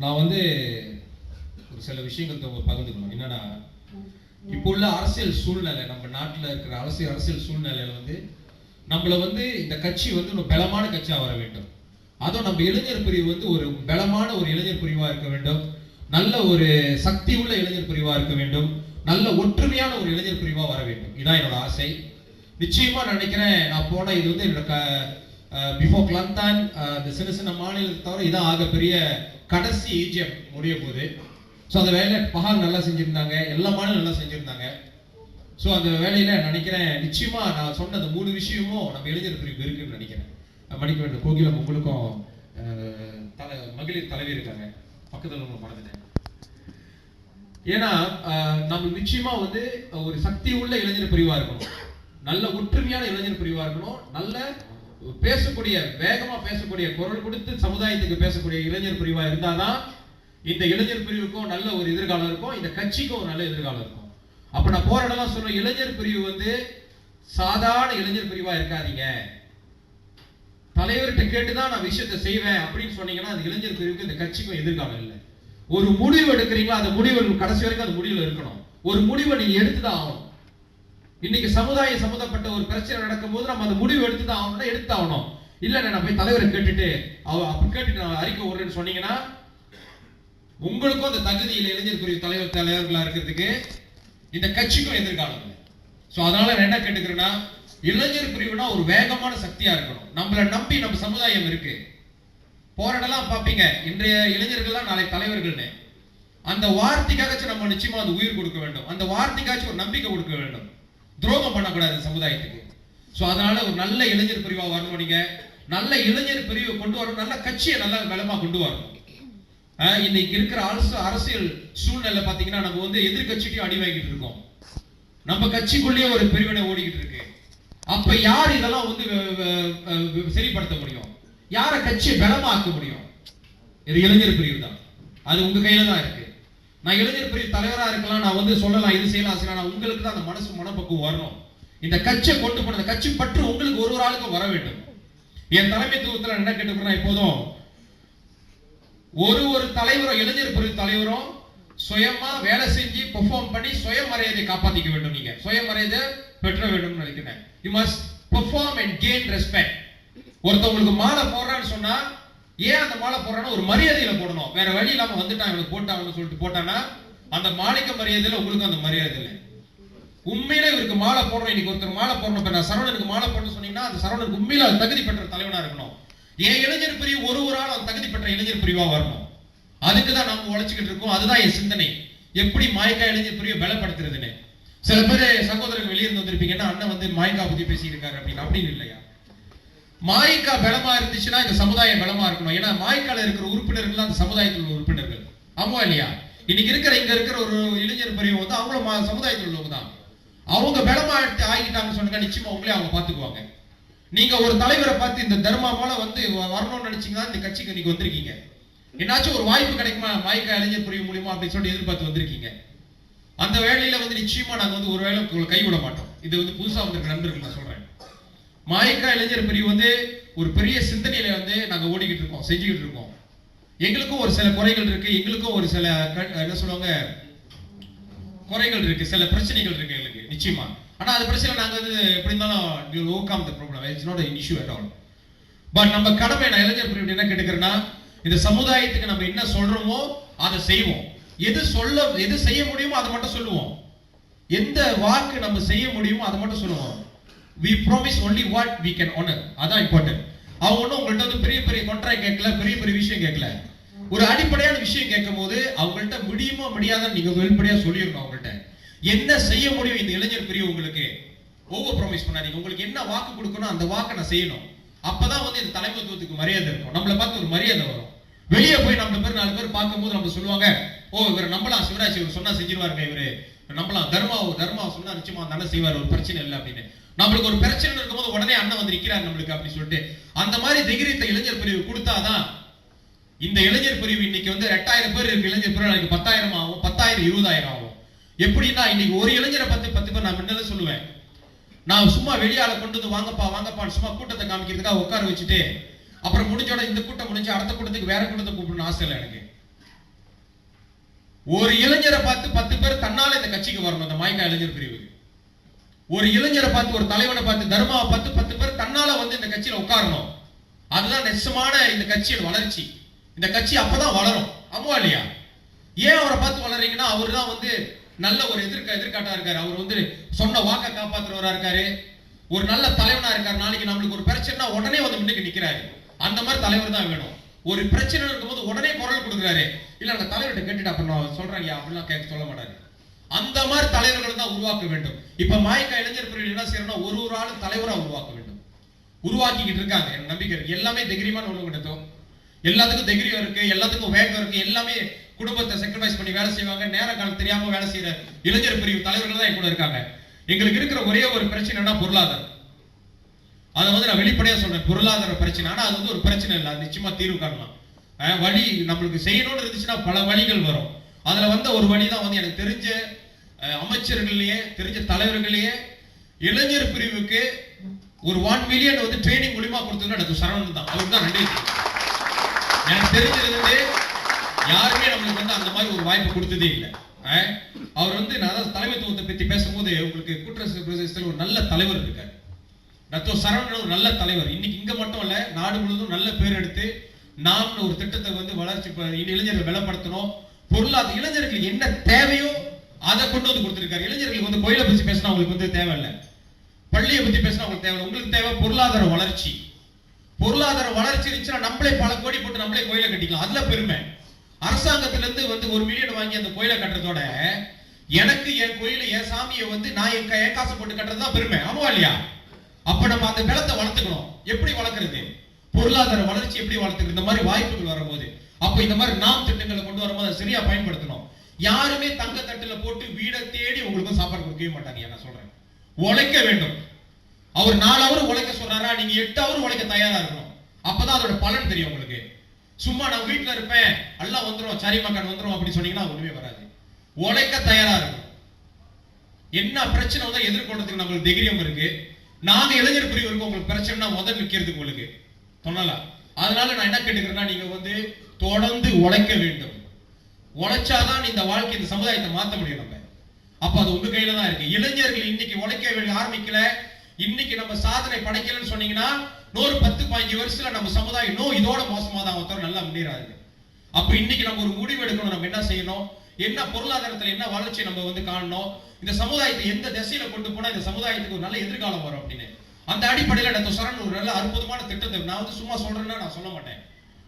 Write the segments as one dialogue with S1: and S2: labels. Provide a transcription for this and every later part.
S1: நான் வந்து ஒரு சில விஷயங்கள் பகிர்ந்துக்கணும். என்னன்னா, இப்போ உள்ள அரசியல் சூழ்நிலை, நம்ம நாட்டில் இருக்கிற அரசியல் சூழ்நிலையில வந்து நம்மள வந்து இந்த கட்சி வந்து ஒரு பலமான கட்சியா வர வேண்டும். அதுவும் நம்ம இளைஞர் பிரிவு வந்து ஒரு பலமான ஒரு இளைஞர் பிரிவா இருக்க வேண்டும். நல்ல ஒரு சக்தி உள்ள இளைஞர் பிரிவா இருக்க வேண்டும். நல்ல ஒற்றுமையான ஒரு இளைஞர் பிரிவா வர வேண்டும். இதான் என்னோட ஆசை. நிச்சயமா நினைக்கிறேன். நான் போன இது வந்து என்னோட பிஃபோர் கிளந்தான் இந்த சின்ன சின்ன மாநிலத்தை தவிர இதான் ஆகப்பெரிய கடைசி ஏஜிஎம் முடிய போகுது. ஸோ அந்த வேலையை பகால் நல்லா செஞ்சுருந்தாங்க, எல்லா மாநிலம் நல்லா செஞ்சுருந்தாங்க. ஸோ அந்த வேலையில் நினைக்கிறேன் நிச்சயமா நான் சொன்ன அந்த 3 விஷயமும் நம்ம இளைஞர் பிரிவு இருக்குன்னு நினைக்கிறேன். மணிக்க வேண்டும் கோகிலம், உங்களுக்கும் மகளிர் தலைவி இருக்காங்க பக்கத்தில் உங்களை மறந்துட்டேன். ஏன்னா நம்ம நிச்சயமா வந்து ஒரு சக்தி உள்ள இளைஞர் பிரிவா இருக்கணும், நல்ல ஒற்றுமையான இளைஞர் பிரிவா இருக்கணும், நல்ல பேசக்கூடிய வேகமா பேசக்கூடிய குரல் கொடுத்து சமுதாயத்துக்கு பேசக்கூடிய இளைஞர் பிரிவா இருந்தாதான் இந்த இளைஞர் பிரிவுக்கும் நல்ல ஒரு எதிர்காலம் இருக்கும், இந்த கட்சிக்கும் ஒரு நல்ல எதிர்காலம் இருக்கும். அப்ப நான் போற இடம்லாம் சொல்றேன், இளைஞர் பிரிவு வந்து சாதாரண இளைஞர் பிரிவா இருக்காதீங்க. தலைவர்கிட்ட கேட்டுதான் நான் விஷயத்தை செய்வேன் அப்படின்னு சொன்னீங்கன்னா அது இளைஞர் பிரிவுக்கு இந்த கட்சிக்கும் எதிர்காலம் இல்லை. ஒரு முடிவு எடுக்கிறீங்களா, அந்த முடிவு கடைசி வரைக்கும் அந்த முடிவுல இருக்கணும். ஒரு முடிவை நீங்க எடுத்துதான் ஆகணும். இன்னைக்கு சமுதாயம் சம்பந்தப்பட்ட ஒரு பிரச்சனை நடக்கும் போது நம்ம அந்த முடிவு எடுத்துதான் ஆகணும்னா எடுத்தாகணும். இல்ல நான் போய் தலைவரை கேட்டுட்டு கேட்டுட்டு நான் அறிக்கை விடுறேன்னு சொன்னீங்கன்னா உங்களுக்கும் அந்த தகுதி இல்லை இளைஞர் பிரிவு தலைவர்களா இருக்கிறதுக்கு, இந்த கட்சிக்கும் எதிர்காலம் இல்லை. ஸோ அதனால நான் என்ன கேட்டுக்கிறேன்னா, இளைஞர் பிரிவுனா ஒரு வேகமான சக்தியா இருக்கணும். நம்மளை நம்பி நம்ம சமுதாயம் இருக்கு. போராடலாம் பார்ப்பீங்க, இன்றைய இளைஞர்கள்லாம் நாளை தலைவர்கள்னு. அந்த வார்த்தைக்காச்சும் நம்ம நிச்சயமா அது உயிர் கொடுக்க வேண்டும். அந்த வார்த்தைக்காச்சும் ஒரு நம்பிக்கை கொடுக்க வேண்டும். துரோகம் பண்ணக்கூடாது சமுதாயத்துக்கு. ஸோ அதனால ஒரு நல்ல இளைஞர் பிரிவா வரணும். நீங்க நல்ல இளைஞர் பிரிவை கொண்டு வரணும், நல்ல கட்சியை நல்ல பலமா கொண்டு வரணும். இன்னைக்கு இருக்கிற அரசியல் சூழ்நிலை பாத்தீங்கன்னா நம்ம வந்து எதிர்கட்சிக்கு அடி வாங்கிட்டு இருக்கோம். நம்ம கட்சிக்குள்ளேயே ஒரு பிரிவினை ஓடிக்கிட்டு இருக்கு. அப்ப யார் இதெல்லாம் வந்து சரிப்படுத்த முடியும்? யார கட்சியை பலமாக்க முடியும்? இது இளைஞர் பிரிவு தான். அது உங்க கையில தான் இருக்கு. நான் இளைஞர் பிரிவு தலைவரா இருக்கலாம், நான் வந்து சொல்லலாம், இது செய்யலாம் செய்யலாம். உங்களுக்கு தான் அந்த மனப்பக்குவம் வரணும். இந்த கட்சியை கொண்டு போன கட்சி பற்று உங்களுக்கு ஒரு ஆளுக்கும் வர வேண்டும். என் தலைமைத்துவத்தில் என்ன கேட்டுக்கிறேன், இப்போதும் ஒரு தலைவரும் இளைஞர் பிரிவு தலைவரும் சுயமா வேலை செஞ்சு பெர்ஃபார்ம் பண்ணி சுயமரியாதை காப்பாத்திக்க வேண்டும். நீங்க சுயமரியாதை பெற்ற வேண்டும் நினைக்கிறேன். You must perform and gain respect. ஒருத்தவங்களுக்கு மாலை போடுறான்னு சொன்னா ஏன் அந்த மாலை போடுறான்னா ஒரு மரியாதையில போடணும். வேற வழி இல்லாம வந்துட்டான் இவனுக்கு போட்டாங்கன்னு சொல்லிட்டு போட்டானா அந்த மாலைக்கு மரியாதையில உங்களுக்கு அந்த மரியாதை இல்லை. உண்மையிலே இவருக்கு மாலை போடுறோம், இன்னைக்கு ஒருத்தர் மாலை போடணும், இப்ப நான் சரவணனுக்கு மாலை போடணும்னு சொன்னீங்கன்னா அந்த சரவணனுக்கு உண்மையில தகுதி பெற்ற தலைவனா இருக்கணும். ஏன் இளைஞர் பிரிவு ஒரு ஆள் அந்த தகுதி பெற்ற இளைஞர் பிரிவா வரணும். அதுக்கு தான் நம்ம உழைச்சிக்கிட்டு இருக்கோம். அதுதான் என் சிந்தனை, எப்படி மாய்க்கா இளைஞர் பிரிவை பலப்படுத்துறதுன்னு. சில பேர் சகோதரர்கள் வெளியிருந்து வந்திருப்பீங்கன்னா அண்ணன் வந்து மாய்க்கா பத்தி பேசியிருக்காரு அப்படின்னு இல்லையா? மாய்க்கா பலமா இருந்துச்சுன்னா இந்த சமுதாயம் பலமா இருக்கணும். ஏன்னா மாய்க்கால இருக்கிற உறுப்பினர்கள் அந்த சமுதாயத்தில் உள்ள உறுப்பினர்கள். ஆமா இல்லையா? இன்னைக்கு இங்க இருக்கிற ஒரு இளைஞர் பிரிவு வந்து அவங்களும் சமுதாயத்தில் உள்ளவங்க தான். அவங்க பலமா ஆகிட்டாங்கன்னு சொன்னாங்க, நிச்சயமா அவங்களே அவங்க பாத்துக்குவாங்க. நீங்க ஒரு தலைவரை பார்த்து இந்த தர்மாவால வந்து வரணும்னு நினைச்சீங்கன்னா இந்த கட்சிக்கு நீங்க வந்திருக்கீங்க. என்னாச்சும் ஒரு வாய்ப்பு கிடைக்குமா மாய்க்கா இளைஞர் பிரிவு மூலியமா அப்படின்னு சொல்லிட்டு எதிர்பார்த்து வந்திருக்கீங்க. அந்த வேலையில வந்து நிச்சயமா நாங்க வந்து ஒரு வேலை கைவிட மாட்டோம். இது வந்து புதுசா வந்திருக்க நண்பர்கள் நான் சொல்றேன். மாய்க்கா இளைஞர் பிரிவு வந்து ஒரு பெரிய சிந்தனையில வந்து நாங்க ஓடிக்கிட்டு இருக்கோம், செஞ்சுக்கிட்டு இருக்கோம். எங்களுக்கும் ஒரு சில குறைகள் இருக்கு, எங்களுக்கும் ஒரு சில என்ன சொல்லுவாங்க குறைகள் இருக்கு, சில பிரச்சனைகள் இருக்கு எங்களுக்கு நிச்சயமா. ஆனா அது பிரச்சனை நாங்க வந்து எப்படி இருந்தாலும் overcome the problem. It's not an issue at all. But நம்ம கடமை நான் இளைஞர் பிரிவு என்ன கேட்டுக்கிறேன்னா, இந்த சமுதாயத்துக்கு நம்ம என்ன சொல்றோமோ அதை செய்வோம். எது செய்ய முடியுமோ அதை மட்டும் சொல்லுவோம். எந்த வாக்கு நம்ம செய்ய முடியுமோ அதை மட்டும் சொல்லுவோம். We promise only what we can honor. அதான் இம்பார்ட்டன்ட். அவங்க ஒன்றும் உங்கள்கிட்ட வந்து பெரிய பெரிய கான்ட்ராக்ட் கேட்கல, பெரிய பெரிய விஷயம் கேட்கல. ஒரு அடிப்படையான விஷயம் கேட்கும் போது அவங்கள்ட்ட முடியுமோ முடியாத நீங்க வெளிப்படையா சொல்லிடணும். அவங்கள்ட்ட என்ன செய்ய முடியும் இந்த இளைஞர் பிரிவு உங்களுக்கு ஓவர் ப்ராமிஸ் பண்ணாதீங்க. உங்களுக்கு என்ன வாக்கு கொடுக்கணும் அந்த வாக்கை நான் செய்யணும். அப்பதான் வந்து இந்த தலைமைத்துவத்துக்கு மரியாதை இருக்கும். நம்மளை பார்த்து ஒரு மரியாதை வரும். வெளியே போய் நம்ம பேர் 4 பேர் பார்க்கும்போது நம்ம சொல்லுவாங்க, ஓ இவர் நம்பலாம், சிவராஜ் இவர் சொன்னா செஞ்சிருவாருங்க, இவரு நம்பலாம், தர்மா சொன்னா நிச்சயமா அந்த அண்ணன் செய்வார், ஒரு பிரச்சனை இல்லை அப்படின்னு. நம்மளுக்கு ஒரு பிரச்சனை இருக்கும்போது உடனே அண்ணன் வந்து நிக்கிறார் நம்மளுக்கு அப்படின்னு சொல்லிட்டு அந்த மாதிரி தைரியத்தை இளைஞர் பிரிவு கொடுத்தாதான் இந்த இளைஞர் பிரிவு இன்னைக்கு வந்து 8000 பேர் இருக்கு இளைஞர் பிரிவு, நாளைக்கு 10,000 ஆகும், 10,000 20,000 ஆகும். எப்படின்னா இன்னைக்கு ஒரு இளைஞரை 10 பேர் நான் முன்னால சொல்லுவேன். நான் சும்மா வெளியால கொண்டு வந்து வாங்கப்பான்னு சும்மா கூட்டத்தை காமிக்கிறதுக்காக உட்கார வச்சுட்டு அப்புறம் முடிஞ்சோட இந்த கூட்டம் முடிஞ்சு அடுத்த கூட்டத்துக்கு வேற கூட்டத்தை கூப்பிடணும்னு ஆசை இல்லை எனக்கு. ஒரு இளைஞரை பார்த்து 10 பேர் தன்னால இந்த கட்சிக்கு வரணும். அந்த மாய்கா இளைஞர் பிரிவுக்கு ஒரு இளைஞரை பார்த்து, ஒரு தலைவனை பார்த்து, தர்மாவை பார்த்து 10 பேர் தன்னால வந்து இந்த கட்சியில உட்காரணும். அதுதான் நிச்சயமான இந்த கட்சியின் வளர்ச்சி. இந்த கட்சி அப்பதான் வளரும். ஆமா இல்லையா? ஏன் அவரை பார்த்து வளர்றீங்கன்னா, அவர் தான் வந்து நல்ல ஒரு எதிர்காட்டா இருக்காரு. அவர் வந்து சொன்ன வாக்க காப்பாத்துறவரா இருக்காரு. ஒரு நல்ல தலைவனா இருக்காரு. நாளைக்கு நம்மளுக்கு ஒரு பிரச்சனைனா உடனே வந்து முன்னுக்கு நிக்கிறாரு. அந்த மாதிரி தலைவர் தான் வேணும். ஒரு பிரச்சனை இருக்கும்போது உடனே குரல் கொடுக்குறாரு. இல்ல அந்த தலைவர்கிட்ட கேட்டுட்டு அப்புறம் சொல்றாங்க அப்படிலாம் கேட்க சொல்ல மாட்டாரு. அந்த மாதிரி தலைவர்கள் தான் உருவாக்க வேண்டும். இப்ப மாய்கா இளைஞர் பிரிவு என்ன செய்யறோம்னா, ஒரு ஆள் தலைவரா உருவாக்க வேண்டும். உருவாக்கிக்கிட்டு இருக்காங்க. எனக்கு நம்பிக்கை இருக்கு. எல்லாமே தைரியமான ஒண்ணு கிடைக்கும். எல்லாத்துக்கும் தைரியம் இருக்கு, எல்லாத்துக்கும் வேகம் இருக்கு. எல்லாமே குடும்பத்தை சாக்ரிஃபைஸ் பண்ணி வேலை செய்வாங்க. நேர காலம் தெரியாம வேலை செய்யற இளைஞர் பிரிவு தலைவர்கள் தான் கூட இருக்காங்க. எங்களுக்கு இருக்கிற ஒரே ஒரு பிரச்சனைனா பொருளாதாரம். அதை வந்து நான் வெளிப்படையா சொல்றேன். பொருளாதார பிரச்சனை. ஆனா அது வந்து ஒரு பிரச்சனை இல்லை. அது நிச்சயமா தீர்வு காணலாம். வழி நம்மளுக்கு செய்யணும்னு இருந்துச்சுன்னா பல வழிகள் வரும். அதுல வந்த ஒரு வழி தான் வந்து எனக்கு தெரிஞ்ச அமைச்சர்களையே, தெரிஞ்ச தலைவர்களையே இளைஞர் பிரிவுக்கு ஒரு 1 மில்லியன் வந்து ட்ரைனிங் மூலமா கொடுத்தது எனக்கு சரவணன் தான். அவருக்கு தான் நன்றி. எனக்கு தெரிஞ்சிருந்து யாருமே நம்மளுக்கு வந்து அந்த மாதிரி ஒரு வாய்ப்பு கொடுத்ததே இல்லை. அவர் வந்து நான் தலைமைத்துவத்தை பத்தி பேசும்போது, உங்களுக்கு கூட்டரசு பிரதேசத்தில் ஒரு நல்ல தலைவர் இருக்காரு. டத்தோ சரவணன் ஒரு நல்ல தலைவர். இன்னைக்கு இங்க மட்டும் இல்ல, நாடு முழுவதும் நல்ல பேர் எடுத்து நாம் ஒரு திட்டத்தை வந்து வளர்ச்சி இளைஞர்கள் பலப்படுத்தணும். பொருளாதார இளைஞர்களுக்கு என்ன தேவையோ அதை கொண்டு வந்து கொடுத்திருக்காரு. இளைஞர்களுக்கு வந்து கோயிலை பத்தி பேசினா அவங்களுக்கு வந்து தேவையில்லை, பள்ளியை பத்தி பேசினா அவங்களுக்கு தேவை. உங்களுக்கு தேவை பொருளாதார வளர்ச்சி. பொருளாதார வளர்ச்சி இருந்துச்சுன்னா நம்மளே பல கோடி போட்டு நம்மளே கோயிலை கட்டிக்கலாம். அதுல பெருமை. அரசாங்கத்திலிருந்து வந்து 1 மில்லியன் வாங்கி அந்த கோயிலை கட்டுறதோட எனக்கு என் கோயில என் சாமியை வந்து நான் என் காசை போட்டு கட்டுறதுதான் பெருமை. ஆமா இல்லையா? அப்ப நம்ம அந்த பலத்தை வளர்த்துக்கணும். எப்படி வளர்க்கறது? பொருளாதார வளர்ச்சி எப்படி வளர்த்துக்கிறது? இந்த மாதிரி வாய்ப்புகள் வரும்போது, அப்ப இந்த மாதிரி நாம் திட்டங்களை கொண்டு வரும்போது அதை சரியா பயன்படுத்தணும். யாருமே தங்க தட்டுல போட்டு வீடை தேடி உங்களுக்கு சாப்பாடு கொடுக்கவே மாட்டாங்க. நான் சொல்றேன், உழைக்க வேண்டும். அவர் 4 ஹவர் உழைக்க சொல்றாரா, நீங்க 8 ஹவர் உழைக்க தயாரா இருக்கணும். அப்பதான் அதோட பலன் தெரியும் உங்களுக்கு. சும்மா நான் வீட்டுல இருப்பேன், எல்லாம் வந்துரும், சரி மக்கள் வந்துரும் அப்படி சொன்னீங்கன்னா ஒண்ணுமே வராது. உழைக்க தயாரா இருக்கணும். என்ன பிரச்சனை வந்து எதிர்கொள்றதுக்கு நம்மளுக்கு தைரியம் இருக்கு. நாங்க இளைஞர் பிரிவு இருக்கோம். உங்களுக்கு பிரச்சனைனா முதல் நிக்கிறதுக்கு உங்களுக்கு சொன்னலாம். அதனால நான் என்ன கேட்டுக்கிறேன்னா, நீங்க வந்து தொடர்ந்து உழைக்க வேண்டும். உழைச்சாதான் இந்த வாழ்க்கை, இந்த சமுதாயத்தை மாற்ற முடியும். நம்ம அப்ப அது உங்க கையில தான் இருக்கு. இளைஞர்கள் இன்னைக்கு உழைக்க ஆரம்பிக்கல, இன்னைக்கு நம்ம சாதனை படைக்கலன்னு சொன்னீங்கன்னா, 10-15 வருஷத்துல நம்ம சமுதாயம் இதோட மோசமா தான் ஒருத்தர் நல்லா முன்னேறாரு. அப்ப இன்னைக்கு நம்ம ஒரு முடிவு எடுக்கணும். நம்ம என்ன செய்யணும், என்ன பொருளாதாரத்துல என்ன வளர்ச்சி நம்ம வந்து காணணும், இந்த சமுதாயத்தை எந்த திசையில கொண்டு போனா இந்த சமுதாயத்துக்கு ஒரு நல்ல எதிர்காலம் வரும் அப்படின்னு. அந்த அடிப்படையில் டாக்டர் சரண் ஒரு நல்ல அற்புதமான திட்டத்தை நான் வந்து சும்மா சொல்றேன்னா நான் சொல்ல மாட்டேன்.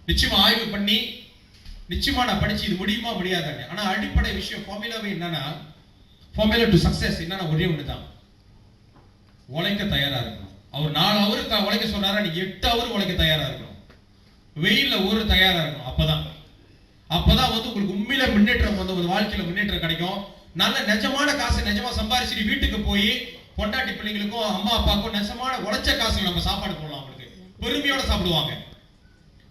S1: நிச்சயமா ஆய்வு பண்ணி நிச்சயமா நான் படிச்சு இது முடியுமா முடியாதாங்க. ஆனா அடிப்படை விஷயம் ஃபார்முலாவே என்னன்னா, ஃபார்முலா டு சக்சஸ் என்னன்னா ஒரே ஒண்ணுதான், உழைக்க தயாரா இருக்கணும். அவர் 4 ஹவர் உழைக்க சொன்னாரா, நீங்க 8 ஹவர் உழைக்க தயாரா இருக்கணும். வெயில்ல ஒரு தயாரா இருக்கணும். அப்பதான் வந்து உங்களுக்கு உண்மையில முன்னேற்றம் வந்து ஒரு வாழ்க்கையில முன்னேற்றம் கிடைக்கும். நல்ல நிஜமான காசு நிஜமா சம்பாரிச்சு வீட்டுக்கு போய் பொண்டாட்டி பிள்ளைங்களுக்கும் அம்மா அப்பாவுக்கும் நிஜமான உழைச்ச காசு நம்ம சாப்பாடு போடலாம். அவங்களுக்கு பெருமையோட சாப்பிடுவாங்க.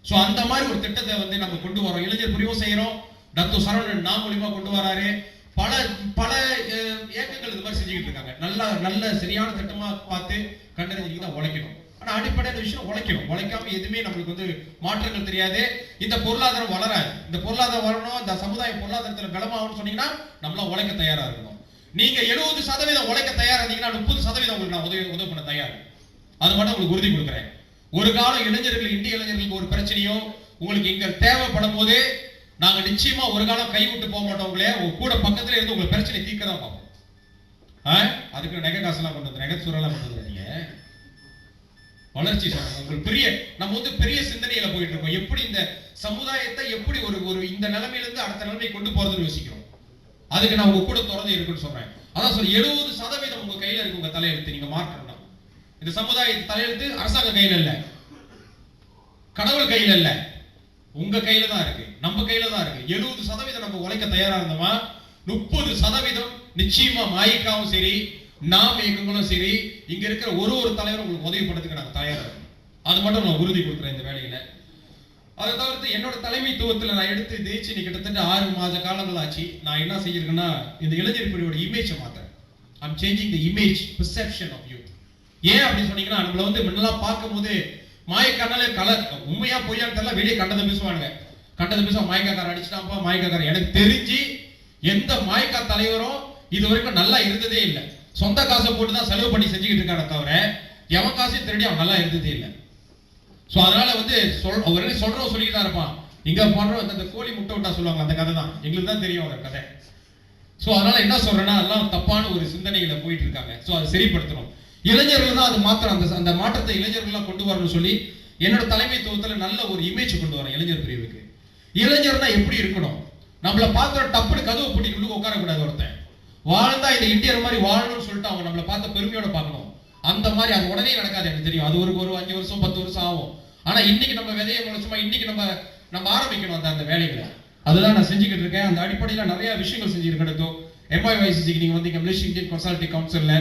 S1: சோ அந்த மாதிரி ஒரு திட்டத்தை வந்து நம்ம கொண்டு வரோம். இளைஞர் பிரிவும் செய்யறோம். டாக்டர் சரவணன் நாம் மூலியமா கொண்டு வராரு. பல பல இயக்கங்கள் இந்த மாதிரி செஞ்சுக்கிட்டு இருக்காங்க. நல்ல சரியான திட்டமா பார்த்து கண்டறிஞ்சு தான் உழைக்கணும். ஆனா அடிப்படையான விஷயம் உழைக்கணும். உழைக்காம எதுவுமே நம்மளுக்கு வந்து மாற்றங்கள் தெரியாது. இந்த பொருளாதாரம் வளராது. இந்த பொருளாதாரம் வரணும், இந்த சமுதாய பொருளாதாரத்துல பலமாகணும்னு சொன்னீங்கன்னா நம்மளா உழைக்க தயாரா இருக்கணும். நீங்க 70% உழைக்க தயாரா இருந்தீங்கன்னா 30% உங்களுக்கு நான் உதவி பண்ண தயார். அது மட்டும் உங்களுக்கு உறுதி கொடுக்குறேன். ஒரு காலம் இளைஞர்கள், இந்திய இளைஞர்களுக்கு ஒரு பிரச்சனையோ உங்களுக்கு இங்க தேவைப்படும் போது நாங்க நிச்சயமா ஒரு காலம் கைவிட்டு போக மாட்டோம். உங்களே கூட பக்கத்துல இருந்து உங்களுக்கு பிரச்சனை தீர்க்க தான் பார்ப்போம். அதுக்கு நகை காசெல்லாம் கொண்டு வந்து நகை சூறெல்லாம் கொண்டு வந்து வளர்ச்சி உங்களுக்கு பெரிய நம்ம வந்து பெரிய சிந்தனையில போயிட்டு இருக்கோம். எப்படி இந்த சமுதாயத்தை எப்படி ஒரு இந்த நிலைமையில இருந்து அடுத்த நிலைமை கொண்டு போறதுன்னு யோசிக்கிறோம். அதுக்கு நான் உங்க கூட தொடர்ந்து இருக்குன்னு சொல்றேன். அதான் சொல்லி 70% உங்க கையில இருக்கு. உங்க தலையெழுத்து நீங்க மாற்றணும். இந்த சமுதாயத்தை தலையெழுத்து அரசாங்க கையில இல்ல, கடவுள் கையில இல்ல, உங்க கையில தான் இருக்கு, நம்ம கையில தான் இருக்கு. 70% நம்ம உழைக்க தயாரா இருந்தோமா, 30% நிச்சயமா மாயிக்காவும் சரி, நாம் இயக்கங்களும் சரி, இங்க இருக்கிற ஒரு தலைவரும் உங்களுக்கு உதவி பண்றதுக்கு நாங்க தயாரா இருக்கோம். அது மட்டும் நான் உறுதி கொடுக்குறேன் இந்த வேலையில. அதை தவிர்த்து என்னோட தலைமைத்துவத்தில் நான் எடுத்து ஜெயிச்சு கிட்டத்தட்ட 6 மாத காலங்கள் ஆச்சு. நான் என்ன செய்யிருக்கேன்னா, இந்த இளைஞர் பிரிவோட இமேஜை மாத்தேன். I'm changing the image perception of you. ஏன் அப்படின்னு சொன்னீங்கன்னா, நம்மள வந்து முன்னெல்லாம் பார்க்கும்போது மாயக்காரனாலே கலர் உண்மையா பொய்யான்னு தெரியல, வெளியே கண்டதை பேசுவானுங்க. கண்டதை பேசுவா, மாயக்காரன் அடிச்சுட்டாப்பா, மாயக்காரன். எனக்கு தெரிஞ்சு எந்த மாய்கா தலைவரும் இது வரைக்கும் நல்லா இருந்ததே இல்லை. சொந்த காசை போட்டு தான் செலவு பண்ணி செஞ்சுக்கிட்டு இருக்கான தவிர எவன் காசையும் திருடி அவன் நல்லா இருந்ததே இல்லை. ஸோ அதனால வந்து சொல்றவன் சொல்லிட்டு தான் இருப்பான். இங்க பண்றோம் இந்த கோழி முட்டை விட்டா சொல்லுவாங்க, அந்த கதை தான் எங்களுக்கு தான் தெரியும் அந்த கதை. ஸோ அதனால என்ன சொல்றேன்னா, அதெல்லாம் தப்பான ஒரு சிந்தனைகளை போயிட்டு இருக்காங்க. ஸோ அதை சரிப்படுத்தணும். இளைஞர்கள் தான் அது மாத்திரம் அந்த மாற்றத்தை இளைஞர்கள்லாம் கொண்டு வரணும்னு சொல்லி என்னோட தலைமைத்துவத்தில் நல்ல ஒரு இமேஜ் கொண்டு வரேன் இளைஞர் பிரிவுக்கு. இளைஞர்னா எப்படி இருக்கணும், நம்மளை பார்க்குற டப்புனு கதவை பூட்டிட்டு உட்காரக்கூடாது. ஒருத்தன் வாழ்ந்தா இந்த இந்தியர் மாதிரி வாழணும்னு சொல்லிட்டு அவங்க நம்மளை பார்த்த பெருமையோட பார்க்கணும். அந்த மாதிரி அது உடனே நடக்காது, எனக்கு தெரியும். அது ஒரு 5 வருஷம் 10 வருஷம் ஆகும். ஆனா இன்னைக்கு நம்ம விதையை முளைச்சுமா, இன்னைக்கு நம்ம ஆரம்பிக்கணும் அந்த வேலைகளை. அதுதான் நான் செஞ்சுக்கிட்டு இருக்கேன். அந்த அடிப்படையில் நிறைய விஷயங்கள் செஞ்சுருக்கேன். MIYCCக்கு நீங்க வந்து மலேசியா இந்தியன் கன்சல்டிங் கவுன்சில்ல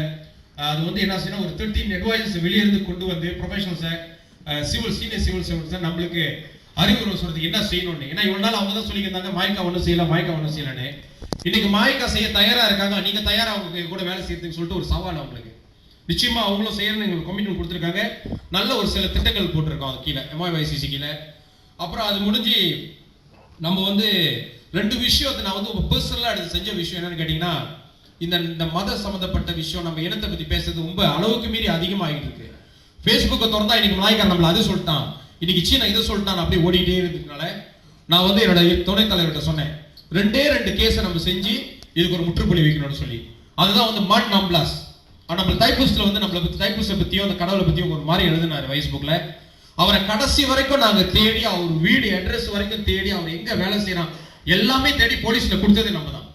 S1: அது வந்து என்ன செய்யணும், ஒரு 13 அட்வைசர்ஸ் வெளியிருந்து கொண்டு வந்து ப்ரொஃபஷனல்ஸை சீனியர் சிவில் சர்வன்ட்ஸை நம்மளுக்கு அறிவுரை சொல்றதுக்கு என்ன செய்யணும்னு. ஏன்னா இவ்வளவு நாள் அவங்க தான் சொல்லியிருந்தாங்க மாய்க்கா ஒன்றும் செய்யலன்னு. இன்னைக்கு மாய்க்கா செய்ய தயாரா இருக்காங்க. நீங்க தயாரா அவங்க கூட வேலை செய்யறதுக்கு சொல்லிட்டு ஒரு சவால் அவங்களுக்கு. நிச்சயமா அவங்களும் செய்யறதுன்னு எங்களுக்கு கமிட்மெண்ட் கொடுத்துருக்காங்க. நல்ல ஒரு சில திட்டங்கள் போட்டிருக்கோம் அது கீழே MIYCC கீழே. அப்புறம் அது முடிஞ்சு நம்ம வந்து 2 விஷயத்தை நான் வந்து பர்சனலாக எடுத்து செஞ்ச விஷயம் என்னன்னு கேட்டீங்கன்னா, இந்த மத சம்பந்தப்பட்ட விஷயம் நம்ம இனத்தை பத்தி பேசுறது ரொம்ப அளவுக்கு மீறி அதிகமாகிட்டு இருக்கு. ஃபேஸ்புக்கை திறந்தா இன்னைக்கு மலாய்க்கார் நம்மள அது சொல்லிட்டான், இன்னைக்கு சீனா இதை சொல்லிட்டான், அப்படியே ஓடிட்டே இருக்கிறதுனால நான் வந்து என்னோட துணைத் தலைவர்கிட்ட சொன்னேன், 2 கேஸை நம்ம செஞ்சு இதுக்கு ஒரு முற்றுப்புள்ளி வைக்கணும்னு சொல்லி. அதுதான் வந்து மாட் நாம்ப்ளாஸ். நம்ம தைப்பூசத்துல வந்து நம்மளை பத்தி தைப்பூசை பத்தியும் அந்த கடவுளை பத்தியும் ஒரு மாதிரி எழுதினாரு ஃபேஸ்புக்ல. அவரை கடைசி வரைக்கும் நாங்க தேடி, அவர் வீடு அட்ரஸ் வரைக்கும் தேடி, அவர் எங்க வேலை செய்யறான் எல்லாமே தேடி போலீஸ்ல கொடுத்தது நம்ம தான்.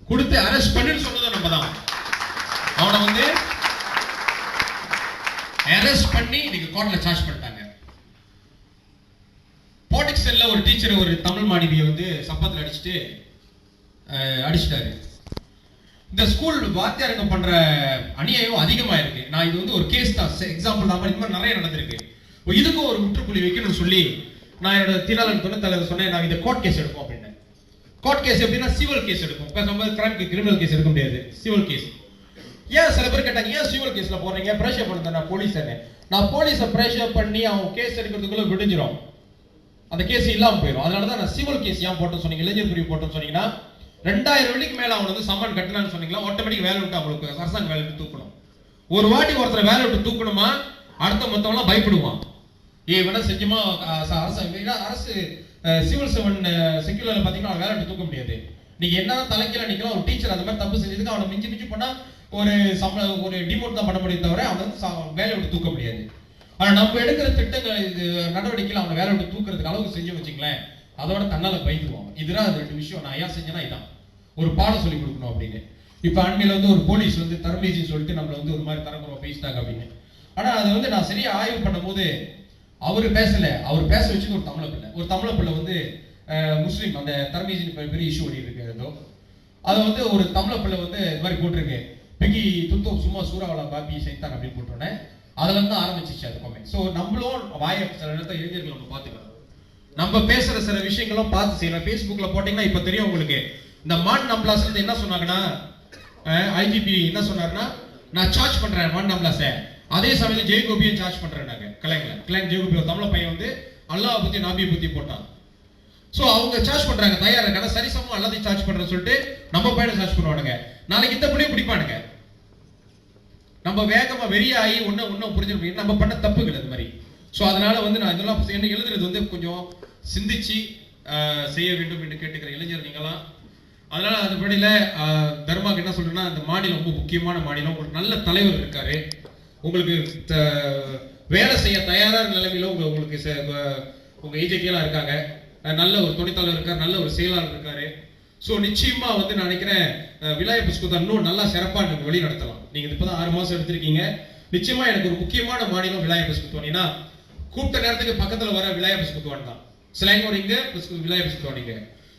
S1: கொடுத்து அரெஸ்ட் பண்ணு சொன்னது நம்ம தான். அவனை வந்து அரெஸ்ட் பண்ணி இன்னைக்கு கோர்ட்ல சார்ஜ் பண்ணிட்டாங்க. பாலிடிக்ஸ்ல ஒரு டீச்சர் ஒரு தமிழ் மாணவியை வந்து சம்பளத்தில் அடிச்சிட்டாரு. இந்த ஸ்கூல் வாத்தியாருங்க பண்ற அநியாயம் அதிகமா இருக்கு. நான் இது வந்து ஒரு கேஸ் தான், எக்ஸாம்பிள் தான். இது மாதிரி நிறைய நடந்திருக்கு. இதுக்கும் ஒரு முற்றுப்புள்ளி வைக்கணும்னு சொல்லி நான் என்னோட தினாளன் துணைத் தலைவர் சொன்னேன், நான் இந்த கோர்ட் கேஸ் எடுப்போம் அப்படின்னு. கோர்ட் கேஸ் எப்படின்னா சிவில் கேஸ் எடுப்போம். நம்ம கிரிமினல் கேஸ் எடுக்க முடியாது, சிவில் கேஸ். ஏன் சில பேர் கேட்டாங்க, ஏன் சிவில் கேஸ்ல போறீங்க, பிரஷர் பண்ணுறேன் நான் போலீஸ். நான் போலீஸை பிரஷர் பண்ணி அவங்க கேஸ் எடுக்கிறதுக்குள்ள விடிஞ்சிரும், அந்த கேஸ் இல்லாமல் போயிடும். அதனால தான் நான் சிவில் கேஸ் ஏன் போட்டேன்னு சொன்னீங்க, இளைஞர் பிரிவு போட்டோன்னு சொன்னீங்கன்னா 2000 வெள்ளிக்கு மேல அவங்க வந்து சம்மன் கட்டினான்னு சொன்னீங்களா, ஆட்டோமேட்டிக் வேலை விட்டு அவங்களுக்கு அரசாங்க வேலை விட்டு தூக்கணும். ஒரு வாட்டி ஒருத்தர் வேலை விட்டு தூக்கணுமா, அடுத்த மொத்தம்லாம் பயப்படுவான். வேணா செஞ்சுமா அரசு சிவில் செக்யூலர்ல பாத்தீங்கன்னா வேலை விட்டு தூக்க முடியாது. நீங்க என்னதான் தலைக்கீழ நிக்கலாம், ஒரு டீச்சர் அந்த மாதிரி தப்பு செஞ்சதுக்கு அவனை மிஞ்சி பண்ணா ஒரு டிமோட் தான் பண்ண முடியும் தவிர அவன் வேலை விட்டு தூக்க முடியாது. ஆனா நம்ம எடுக்கிற திட்டங்கள் நடவடிக்கைகள் அவனை வேலை விட்டு தூக்குறதுக்கு அளவுக்கு செஞ்சு வச்சுங்களேன், அதோட தன்னால பயந்துருவாங்க. இதுதான் அது 2 விஷயம். நான் ஏன் செஞ்சேன்னா இதான் ஒரு பாடம் சொல்லி கொடுக்கணும் அப்படின்னு. இப்ப அண்மையில வந்து ஒரு போலீஸ் வந்து தர்மேஜின்னு சொல்லிட்டு நம்மள வந்து ஒரு மாதிரி தரக்குறோம் பேசிட்டாங்க அப்படின்னு. ஆனா அது வந்து நான் சரியா ஆய்வு பண்ணும் போது அவரு பேசல, அவர் பேச வச்சது ஒரு தமிழ பிள்ளை வந்து முஸ்லீம். அந்த தர்மேஜின் பெரிய இஷ்யூ ஓடி இருக்கு. அது வந்து ஒரு தமிழ பிள்ளை வந்து இது மாதிரி போட்டிருக்கு, பெக்கி துத்தோ சும்மா சூறாவளா பாப்பி சைத்தான் அப்படின்னு போட்டோன்னே அதுல இருந்து ஆரம்பிச்சிச்சு அது கமெண்ட். ஸோ நம்மளும் வாய சில இடத்துல இளைஞர்கள் நம்ம பார்த்துக்கலாம், நம்ம பேசுற சில விஷயங்களும் பார்த்து செய்யணும். ஃபேஸ்புக்ல போட்டீங்கன்னா இப்ப தெரியும் உங்களுக்கு. இந்த மாட் நம்ப்ளாஸ் என்ன சொன்னாங்கன்னா, IGP என்ன சொன்னாருன்னா, நான் சார்ஜ் பண்றேன் மாட் நம்ப்ளாஸை, அதே சமயத்தில் ஜெயகோபியும் சார்ஜ் பண்றேன். நாங்க கிளைங் ஜெயகோபி ஒரு தமிழ பையன் வந்து அல்லாஹ் பத்தி நாபியை பத்தி போட்டான். ஸோ அவங்க சார்ஜ் பண்றாங்க, தயாரா இருக்காங்க, சரிசமம் எல்லாத்தையும் சார்ஜ் பண்றேன்னு சொல்லிட்டு நம்ம பையனை சார்ஜ் பண்ணுவானுங்க. நாளைக்கு இந்த பிள்ளையும் பிடிப்பானுங்க. நம்ம வேகமா வெறியாகி ஒன்னும் புரிஞ்சிருப்பீங்க, நம்ம பண்ண தப்புகள் அது மாதிரி. ஸோ அதனால வந்து நான் இதெல்லாம் என்ன எழுதுறது வந்து கொஞ்சம் சிந்திச்சு செய்ய வேண்டும் என்று கேட்டுக்கிற இளைஞர் நீங்களாம். அதனால அந்த படியில தர்மாக்கு என்ன சொல்றேன்னா, அந்த மாநிலம் ரொம்ப முக்கியமான மாநிலம். உங்களுக்கு நல்ல தலைவர் இருக்காரு, உங்களுக்கு வேலை செய்ய தயாரான நிலைமையில உங்களுக்கு உங்க ஏஜென்ட்லாம் இருக்காங்க, நல்ல ஒரு துணைத் தலைவர் இருக்காரு, நல்ல ஒரு செயலாளர் இருக்காரு. ஸோ நிச்சயமா வந்து நான் நினைக்கிறேன் விலாய புஸ்குதா இன்னும் நல்லா சிறப்பா நீங்க வழி நடத்தலாம். நீங்க இப்பதான் 6 மாசம் எடுத்திருக்கீங்க. நிச்சயமா எனக்கு ஒரு முக்கியமான மாநிலம் விலாய புஸ்குத்வானினா, கூப்பிட்ட நேரத்துக்கு பக்கத்துல வர விலாய புஸ்குத்வான் தான். சிலைங்கோர் இங்க விலாய புஸ்குத்வான் இங்க.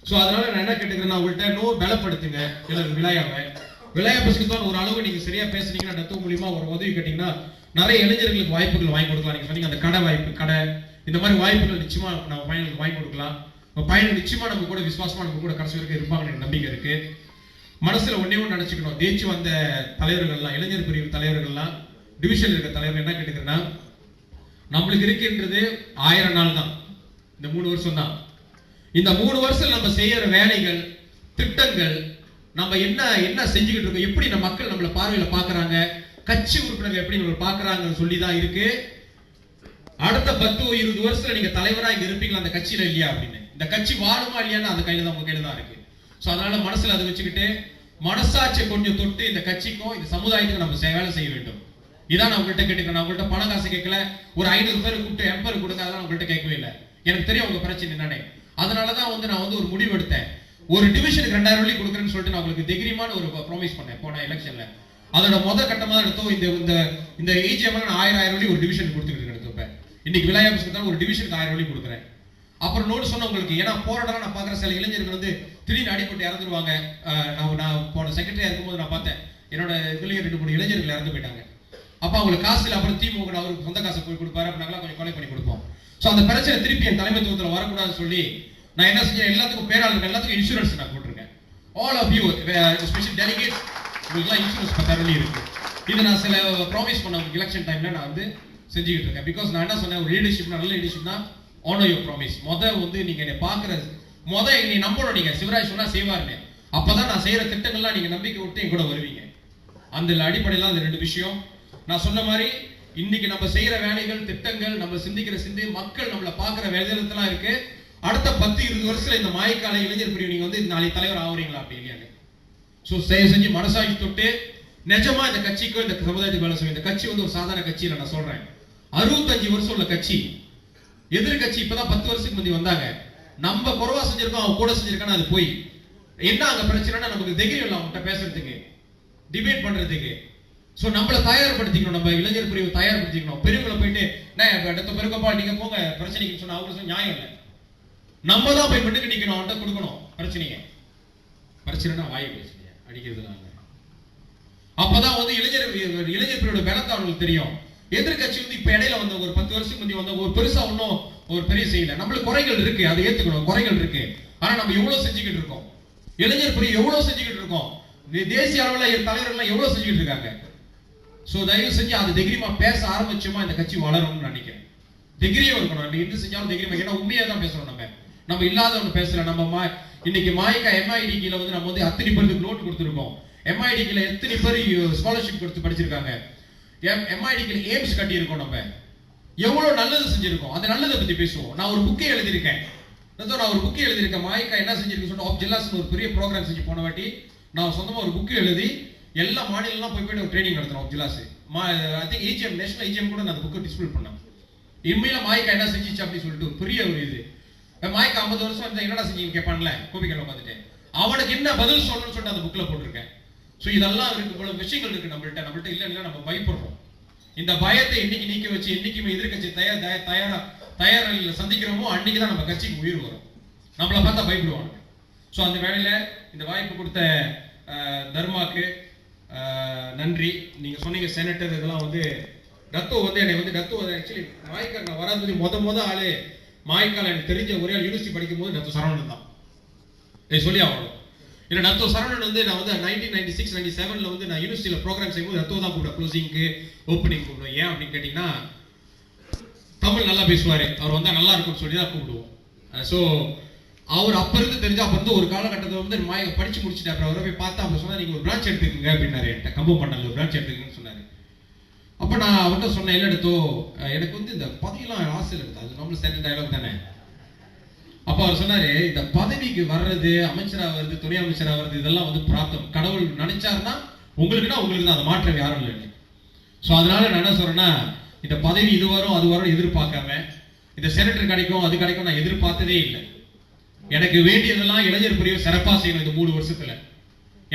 S1: ஸோ அதனால நான் என்ன கேட்டுக்கிறேன், உங்கள்கிட்ட பலப்படுத்துங்க விலாய புஸ்குத்வான். ஒரு அளவு நீங்க சரியா பேசுனீங்கன்னா நத்து மூலியமா ஒரு உதவி கேட்டீங்கன்னா நிறைய இளைஞர்களுக்கு வாய்ப்புகள் வாங்கி கொடுக்கலாம். நீங்க சொன்னீங்க அந்த கடை வாய்ப்பு, இந்த மாதிரி வாய்ப்புகள் நிச்சயமா நம்ம பையனுக்கு வாங்கி கொடுக்கலாம். பையன் நிச்சயமா நம்ம கூட விசுவாசமா நம்ம கூட கடைசி வரைக்கும் இருப்பாங்க நம்பிக்கை இருக்கு. மனசுல ஒன்னே ஒன்று நினைச்சுக்கணும், தேய்ச்சி வந்த தலைவர்கள்லாம், இளைஞர் பிரிவு தலைவர்கள்லாம், டிவிஷன் இருக்க தலைவர் என்ன கேட்டுக்கிறேன்னா, நம்மளுக்கு இருக்கின்றது 1000 நாள் தான், இந்த 3 வருஷம் தான். இந்த 3 வருஷம் நம்ம செய்யற வேலைகள் திட்டங்கள், நம்ம என்ன என்ன செஞ்சுக்கிட்டு இருக்கோம், எப்படி நம்ம மக்கள் நம்மள பார்வையில பாக்குறாங்க, கட்சி உறுப்பினர்கள் எப்படி நம்மள பாக்குறாங்கன்னு சொல்லி தான் இருக்கு. அடுத்த 10-20 வருஷத்துல நீங்க தலைவரா இங்க இருப்பீங்களா அந்த கட்சியில இல்லையா அப்படின்னு. இந்த கட்சி வாழுமா இல்லையான்னு அந்த கையில தான், உங்க கையில தான் இருக்கு. சோ அதனால மனசுல அதை வச்சுக்கிட்டு மனசாட்சியை கொஞ்சம் தொட்டு இந்த கட்சிக்கும் இந்த சமுதாயத்துக்கும் நம்ம வேலை செய்ய வேண்டும். இதான் நான் உங்கள்கிட்ட கேட்டுக்கிறேன். நான் உங்கள்கிட்ட பணம் காசு கேட்கல. ஒரு 500 பேர் கூப்பிட்டு எம்பர் கொடுங்க, அதெல்லாம் உங்கள்கிட்ட கேட்கவே இல்லை. எனக்கு தெரியும் உங்க பிரச்சனை என்னன்னு. அதனாலதான் நான் ஒரு முடிவு எடுத்தேன். ஒரு டிவிஷனுக்கு 2000 வெள்ளி கொடுக்குறேன்னு சொல்லிட்டு நான் உங்களுக்கு தைரியமான ஒரு ப்ராமிஸ் பண்ணேன் போன எலெக்ஷன்ல. அதோட முதல் கட்டமா எடுத்தோம். இந்த ஏஜிஎம் நான் 1000 வெள்ளி ஒரு டிவிஷன் கொடுத்துட்டு இருக்கேன். இன்னைக்கு விளையாட்டு ஒரு டிவிஷனுக்கு 1000 வெள்ளி கொடுக்குறேன். அப்புறம் நோட் சொன்ன உங்களுக்கு, ஏன்னா போராட்டம் நான் பாக்குற சில இளைஞர்கள் திடீர்னு அடிப்பட்டு இறந்துருவாங்க. நான் போன செக்ரட்டரியா இருக்கும்போது நான் பார்த்தேன், என்னோட இதுலயே 2-3 இளைஞர்கள் இறந்து போயிட்டாங்க. அப்ப அவங்களுக்கு காசு இல்லை. அப்புறம் திமுக அவருக்கு சொந்த காசை போய் கொடுப்பாரு. அப்ப நாங்களாம் கொஞ்சம் கொலை பண்ணி கொடுப்போம். சோ அந்த பிரச்சனை திருப்பி என் தலைமைத்துவத்தில் வரக்கூடாதுன்னு சொல்லி நான் என்ன செஞ்சேன், எல்லாத்துக்கும் பேராளர்கள் எல்லாத்துக்கும் இன்சூரன்ஸ் நான் போட்டிருக்கேன். All of you special delegates உங்களுக்குலாம் இன்சூரன்ஸ் 10,000 வெள்ளி இருக்கு. இது நான் சில ப்ராமிஸ் பண்ண எலெக்ஷன் டைம்ல நான் செஞ்சுக்கிட்டு இருக்கேன். பிகாஸ் நான் என்ன சொன்னேன், ஒரு லீடர்ஷிப், நல்ல லீடர்ஷிப்னா ஆனர் யுவர் ப்ராமிஸ். நீங்க என்னை பாக்குற நீ நம்பணும். நீங்க சிவராஜ் சொன்னா செய்வாருன்னு. அப்பதான் நான் செய்யற திட்டங்கள்லாம் நீங்க நம்பிக்கை விட்டு என் கூட வருவீங்க. அந்த அடிப்படையில அந்த 2 விஷயம் நான் சொன்ன மாதிரி, இன்னைக்கு நம்ம செய்யற வேலைகள், திட்டங்கள், நம்ம சிந்திக்கிற மக்கள் நம்மள பாக்குற விதத்தெல்லாம் இருக்கு. அடுத்த 10-20 வருஷத்துல இந்த மாய்க்கால இளைஞர் பிரிவு நீங்க நாளை தலைவர் ஆவறீங்களா அப்படி இல்லையாங்க. சோ செஞ்சு மனசாட்சி தொட்டு நிஜமா இந்த கட்சிக்கும் இந்த சமுதாயத்துக்கு வேலை செய்யும். இந்த கட்சி ஒரு சாதாரண கட்சி இல்லை. நான் சொல்றேன், 65 வருஷம் உள்ள கட்சி. எதிர்கட்சி இப்பதான் 10 வருஷத்துக்கு முந்தி வந்தாங்க. நம்ம குறவா செஞ்சிருக்கோம், அவங்க கூட செஞ்சிருக்கான்னு அது போய் என்ன அங்க பிரச்சனைனா நமக்கு தைரியம் இல்லை அவங்ககிட்ட பேசுறதுக்கு, டிபேட் பண்றதுக்கு. சோ நம்மள தயார்படுத்திக்கணும், நம்ம இளைஞர் பிரிவு தயார்படுத்திக்கணும். பெரியவங்களை போயிட்டு அடுத்த பெருக்கப்பா நீங்க போங்க பிரச்சனைக்கு சொன்னா அவங்க நியாயம் இல்லை. நம்ம தான் போய் மட்டும் நிக்கணும், அவன்கிட்ட கொடுக்கணும் பிரச்சனைனா வாய் பேசுறீங்க அடிக்கிறதுலாம். அப்பதான் இளைஞர் பிரிவோட பலத்தை அவங்களுக்கு தெரியும். எதிர்கட்சி இப்ப இடையில ஒரு 10 வருஷத்துக்கு முந்தி ஒரு பெருசா ஒன்னும் ஒரு பெரிய செய்யல. நம்மளுக்கு குறைகள் இருக்கு, அதை ஏத்துக்கணும். குறைகள் இருக்கு. ஆனா நம்ம எவ்வளவு செஞ்சுக்கிட்டு இருக்கோம், இளைஞர் பிரிவு எவ்வளவு செஞ்சுக்கிட்டு இருக்கோம், தேசிய அளவில் தலைவர்கள் எவ்வளவு செஞ்சுக்கிட்டு இருக்காங்க. சோ தயவு செஞ்சு அது தைரியமா பேச ஆரம்பிச்சோமா இந்த கட்சி வளரும்னு நினைக்கிறேன். தைரியம் இருக்கணும். நம்ம எது செஞ்சாலும் தைரியமா, ஏன்னா உண்மையா தான் பேசுறோம். நம்ம இல்லாத ஒண்ணு பேசல. நம்ம இன்னைக்கு மாய்க்கா MIDK நம்ம அத்தனை பேருக்கு நோட் கொடுத்துருக்கோம். MIDK எத்தனை பேர் ஸ்காலர்ஷிப் கொடுத்து படிச்சிருக்காங்க. MIDK எய்ம்ஸ் கட்டி இருக்கோம். நம்ம எவ்வளவு நல்லது செஞ்சிருக்கோம், அந்த நல்லதை பத்தி பேசுவோம். நான் ஒரு புக்கே எழுதியிருக்கேன். மாய்க்கா என்ன செஞ்சிருக்கு சொன்னா, ஜில்லாஸ் ஒரு பெரிய ப்ரோக்ராம் செஞ்சு போன வாட்டி நான் சொந்தமா ஒரு புக்கு எழுதி எல்லா மாநிலம் போயிட்டு ஒரு ட்ரைனிங் நடத்துறோம். ஜில்லாஸ் I think AGM national AGM கூட நான் அந்த புக்கை டிஸ்பிளே பண்ணேன். இம்மையில மாய்க்கா என்ன செஞ்சிச்சு அப்படின்னு சொல்லிட்டு ஒரு பெரிய ஒரு இது. மாய்க்கா 50 வருஷம் என்னடா செஞ்சீங்க கேட்பான்ல கோபிக்கல உட்காந்துட்டு, அவனுக்கு என்ன பதில் சொல்லணும்னு சொல்லிட்டு அந்த புக்ல போட்டிருக்கேன். சோ இதெல்லாம் இருக்கு, இவ்வளவு விஷயங்கள் இருக்கு நம்மள்ட்ட இல்ல நம்ம பயப்படுறோம். இந்த பயத்தை இன்னைக்கு நீக்க வச்சு என்னைக்குமே எதிர்கட்சி தயாரில் சந்திக்கிறோமோ அன்னைக்கு தான் நம்ம கட்சிக்கு உயிர் வரும். நம்மளை பார்த்தா பயப்படுவாங்க. சோ அந்த வேலையில இந்த வாய்ப்பு கொடுத்த தர்மாக்கு நன்றி. நீங்க சொன்னீங்க செனட்டர் இதெல்லாம் டத்தோ என்னை டத்தோ ஆக்சுவலி மாய்க்கால் நான் வராது முத ஆளு மாய்க்கால் எனக்கு தெரிஞ்ச ஒரே யூனிவர்சிட்டி படிக்கும் போது டத்தோ சரவணன் தான் சொல்லி ஆகணும். இல்லை டத்தோ சரவணன் நான் 1996-97 நான் யூனிவர்சிட்டியில் ப்ரோக்ராம் செய்யும்போது டத்தோ தான் கூப்பிடுவேன். க்ளோசிங்க்கு ஓப்பனிங் கூப்பிடுவேன். ஏன் அப்படின்னு கேட்டிங்கன்னா தமிழ் நல்லா பேசுவார், அவர் வந்தால் நல்லா இருக்கும்னு சொல்லி தான் கூப்பிடுவோம். ஸோ அவர் அப்போ இருந்து தெரிஞ்சு அப்போ ஒரு காலகட்டத்தில் மாயை படித்து முடிச்சுட்டு அப்புறம் அவரை போய் பார்த்தா அப்போ சொன்னால் நீங்கள் ஒரு பிரான்ச் எடுத்துக்கங்க அப்படின்னாரு. என்கிட்ட கம்பம் பண்ணல ஒரு பிரான்ச் எடுத்துக்கங்கன்னு சொன்னார். அப்போ நான் அவர்கிட்ட சொன்னேன், இல்லை எடுத்தோ எனக்கு இந்த பதவியெல்லாம் ஆசையில் எடுத்தா, அது நம்மளும் ஸ்டாண்டர்ட் டயலாக் தானே. அப்ப அவர் சொன்னாரு, இந்த பதவிக்கு வர்றது, அமைச்சரா வருது, துணை அமைச்சரா வருது, இதெல்லாம் பிராப்தம். கடவுள் நினைச்சாருன்னா உங்களுக்கு தான், அதை மாற்றம் யாரும் இல்லை. சோ அதனால நான் என்ன சொல்றேன்னா, இந்த பதவி இது வரும் அது வரும் எதிர்பார்க்காம, இந்த செனட்டர் கிடைக்கும் அது கிடைக்கும் நான் எதிர்பார்த்ததே இல்லை. எனக்கு வேண்டியதெல்லாம் இளைஞர் பிரிவு சிறப்பா செய்யணும். இந்த 3 வருஷத்துல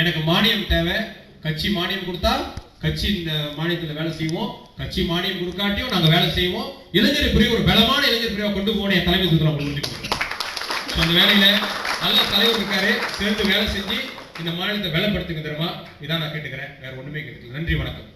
S1: எனக்கு மானியம் தேவை. கட்சி மானியம் கொடுத்தா கட்சி இந்த மானியத்துல வேலை செய்வோம், கட்சி மானியம் கொடுக்காட்டியும் நாங்க வேலை செய்வோம். இளைஞர் பிரிவு ஒரு பலமான இளைஞர் பிரிவை கொண்டு போன என் தலைமைத்துவத்தில் அந்த வேலையில நல்ல தலைவர் இருக்காரு, சேர்ந்து வேலை செஞ்சு இந்த மாநிலத்தை பலப்படுத்துங்க தெரியுமா. இதான் நான் கேட்டுக்கிறேன், வேற ஒண்ணுமே கேட்டுக்கல. நன்றி, வணக்கம்.